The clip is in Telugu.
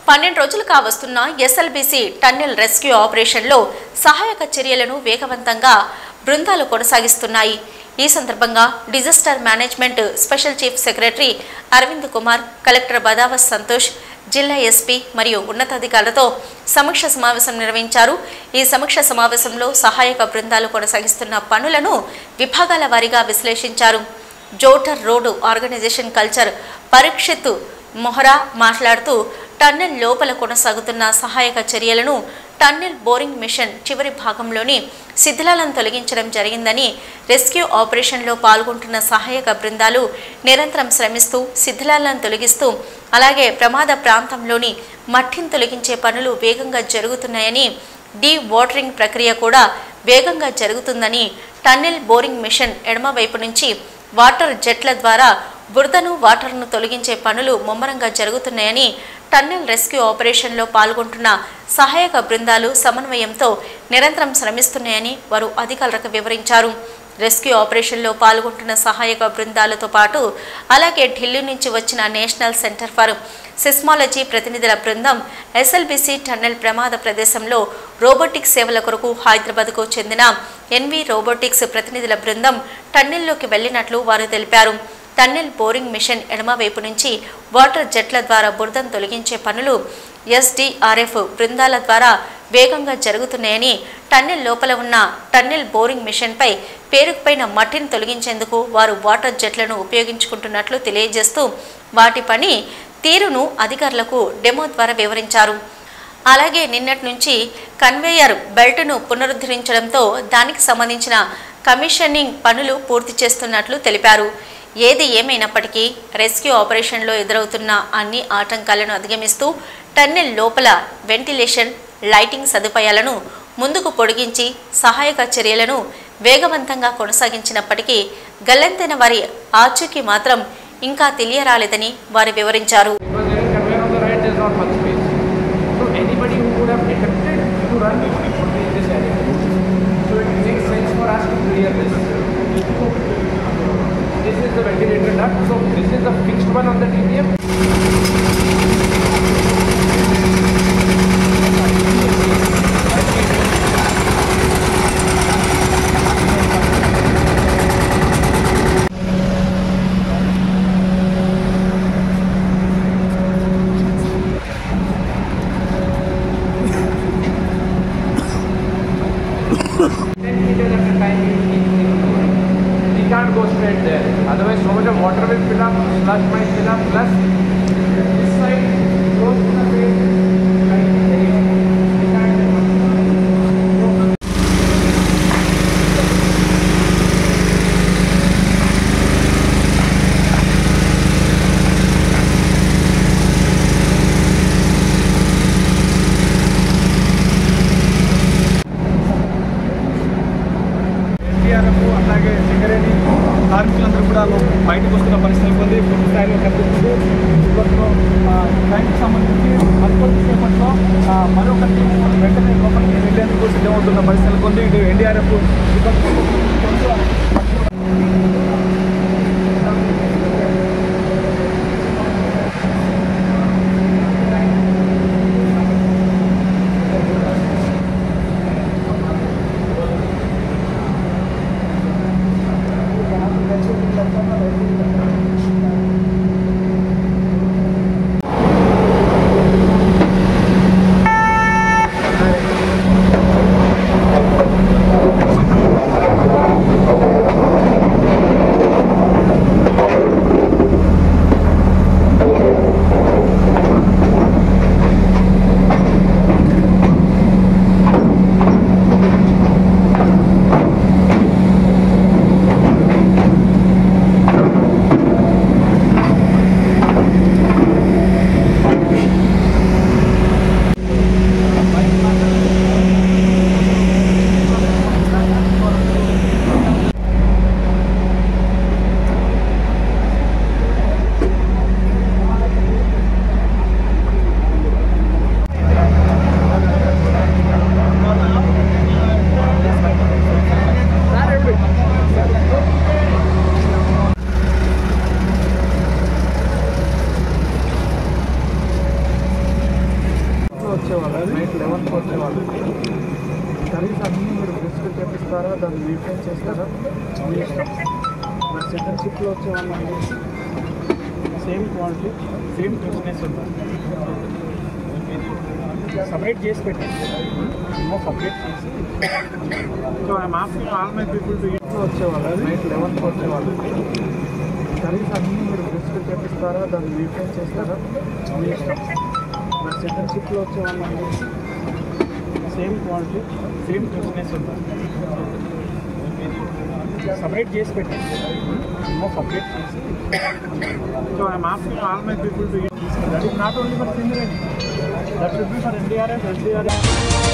12 రోజులు కావస్తున్న ఎస్ఎల్బీసీ టన్నెల్ రెస్క్యూ ఆపరేషన్లో సహాయక చర్యలను వేగవంతంగా బృందాలు కొనసాగిస్తున్నాయి. ఈ సందర్భంగా disaster management special chief secretary Arvind Kumar, collector Badavath Santosh, జిల్లా ఎస్పీ మరియు ఉన్నతాధికారులతో సమీక్ష సమావేశం నిర్వహించారు. ఈ సమీక్ష సమావేశంలో సహాయక బృందాలు కొనసాగిస్తున్న పనులను విభాగాల వారీగా విశ్లేషించారు. జోటర్ రోడ్డు ఆర్గనైజేషన్ కల్చర్ పరీక్షిత్ మొహరా మాట్లాడుతూ టన్నెల్ లోపల కొనసాగుతున్న సహాయక చర్యలను టన్నెల్ బోరింగ్ మిషన్ చివరి భాగంలోని శిథిలాలను తొలగించడం జరిగిందని, రెస్క్యూ ఆపరేషన్లో పాల్గొంటున్న సహాయక బృందాలు నిరంతరం శ్రమిస్తూ శిథిలాలను తొలగిస్తూ అలాగే ప్రమాద ప్రాంతంలోని మట్టిని తొలగించే పనులు వేగంగా జరుగుతున్నాయని, డీ వాటరింగ్ ప్రక్రియ కూడా వేగంగా జరుగుతుందని, టన్నెల్ బోరింగ్ మిషన్ ఎడమవైపు నుంచి వాటర్ జెట్ల ద్వారా బురదను వాటర్ను తొలగించే పనులు ముమ్మరంగా జరుగుతున్నాయని, టన్నెల్ రెస్క్యూ ఆపరేషన్లో పాల్గొంటున్న సహాయక బృందాలు సమన్వయంతో నిరంతరం శ్రమిస్తున్నాయని వారు అధికారులకు వివరించారు. రెస్క్యూ ఆపరేషన్లో పాల్గొంటున్న సహాయక బృందాలతో పాటు అలాగే ఢిల్లీ నుంచి వచ్చిన నేషనల్ సెంటర్ ఫర్ సిస్మాలజీ ప్రతినిధుల బృందం ఎస్ఎల్బీసీ టన్నెల్ ప్రమాద ప్రదేశంలో రోబోటిక్స్ సేవల కొరకు హైదరాబాద్కు చెందిన ఎన్వి రోబోటిక్స్ ప్రతినిధుల బృందం టన్నెల్లోకి వెళ్లినట్లు వారు తెలిపారు. టన్నెల్ బోరింగ్ మిషన్ ఎడమవైపు నుంచి వాటర్ జెట్ల ద్వారా బురదను తొలగించే పనులు ఎస్డీఆర్ఎఫ్ బృందాల ద్వారా వేగంగా జరుగుతున్నాయని, టన్నెల్ లోపల ఉన్న టన్నెల్ బోరింగ్ మిషన్పై పేరుకుపోయిన మట్టిని తొలగించేందుకు వారు వాటర్ జెట్లను ఉపయోగించుకుంటున్నట్లు తెలియజేస్తూ వాటి పని తీరును అధికారులకు డెమో ద్వారా వివరించారు. అలాగే నిన్నటి నుంచి కన్వేయర్ బెల్ట్ను పునరుద్ధరించడంతో దానికి సంబంధించిన కమిషనింగ్ పనులు పూర్తి చేస్తున్నట్లు తెలిపారు. ఏది ఏమైనప్పటికీ రెస్క్యూ ఆపరేషన్లో ఎదురవుతున్న అన్ని ఆటంకాలను అధిగమిస్తూ టన్నెల్ లోపల వెంటిలేషన్, లైటింగ్ సదుపాయాలను ముందుకు పొడిగించి సహాయక చర్యలను వేగవంతంగా కొనసాగించినప్పటికీ గల్లంతైన వారి ఆచూకీ మాత్రం ఇంకా తెలియరాలేదని వారు వివరించారు. This is the ventilator duct, so this is the fixed one on the TPM. Can't go straight there, otherwise so much of water will fill up, slush might fill up, plus this side goes to the face, right there. అలాగే సింగరేణి కార్మికులందరూ కూడా బయటకు వస్తున్న పరిస్థితులు ఉంది. పూర్తి స్థాయిలో కనిపిస్తుంది. ఇప్పట్లో ట్యాంక్కి సంబంధించి మరికొద్ది సేపట్లో మరొక టీం వెంటనే లోపలికి వెళ్ళేందుకు సిద్ధమవుతున్న పరిస్థితులు ఉంది. ఇటు ఎన్డీఆర్ఎఫ్ సెకండ్ షిఫ్ట్లో వచ్చే వాళ్ళందరూ సేమ్ క్వాలిటీ సేమ్ ఫ్రెష్నెస్ ఉంటుంది. సపరేట్ చేసి పెట్టండి, సపరేట్ చేసి. So I'm asking all my people to ఇంట్లో వచ్చేవాళ్ళు నైట్ 11కి వచ్చేవాళ్ళు. సర్వీస్ అన్నీ మీరు బెస్ట్ చేపిస్తారా, దాన్ని మెయింటైన్ చేస్తారా మీ ఇష్టం. మరి సెకండ్ షిఫ్ట్లో వచ్చే వాళ్ళందరూ సేమ్ క్వాలిటీ సేమ్ ఫ్రెష్నెస్ ఉంటుంది. సపరేట్ చేసి పెట్టండి, సపరేట్ చేసి. So I'm asking all my people to that is not only for Singareni, that should be for NDRF, SDRF.